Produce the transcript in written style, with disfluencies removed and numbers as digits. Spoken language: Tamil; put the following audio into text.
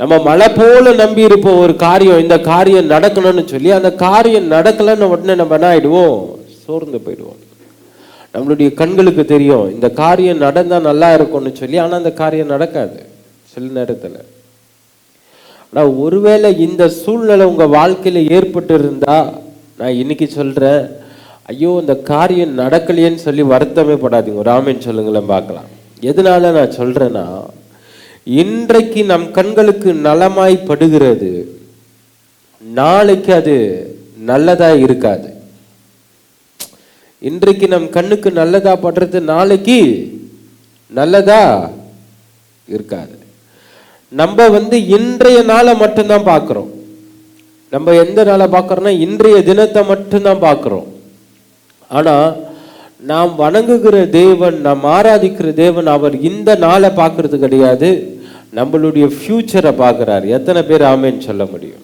நம்ம மழை போல நம்பி இருப்போம் ஒரு காரியம், இந்த காரியம் நடக்கணும்னு சொல்லி. அந்த காரியம் நடக்கலன்னு உடனே நம்ம என்ன ஆயிடுவோம்? சோர்ந்து போயிடுவோம். நம்மளுடைய கண்களுக்கு தெரியும் இந்த காரியம் நடந்தா நல்லா இருக்கும்னு சொல்லி, ஆனா அந்த காரியம் நடக்காது சில நேரத்துல. ஆனா ஒருவேளை இந்த சூழ்நிலை உங்க வாழ்க்கையில ஏற்பட்டு இருந்தா, நான் இன்னைக்கு சொல்றேன், ஐயோ இந்த காரியம் நடக்கலையேன்னு சொல்லி வருத்தமே படாதீங்க. ஒரு ஆமென் சொல்லுங்களேன் பார்க்கலாம். எதனால நான் சொல்றேன்னா, இன்றைக்கு நம் கண்களுக்கு நலமாய் படுகிறது, நாளைக்கு அது நல்லதா இருக்காது. இன்றைக்கு நம் கண்ணுக்கு நல்லதா படுறது நாளைக்கு நல்லதா இருக்காது. நம்ம இன்றைய நாளை மட்டும்தான் பார்க்கிறோம். நம்ம எந்த நாளை பார்க்கிறோம்னா இன்றைய தினத்தை மட்டும்தான் பார்க்கிறோம். ஆனா நாம் வணங்குகிற தேவன், நாம் ஆராதிக்கிற தேவன், அவர் இந்த நாளை பார்க்கறது கிடையாது, நம்மளுடைய ஃபியூச்சரை பார்க்கிறார். எத்தனை பேர் ஆமென் சொல்ல முடியும்?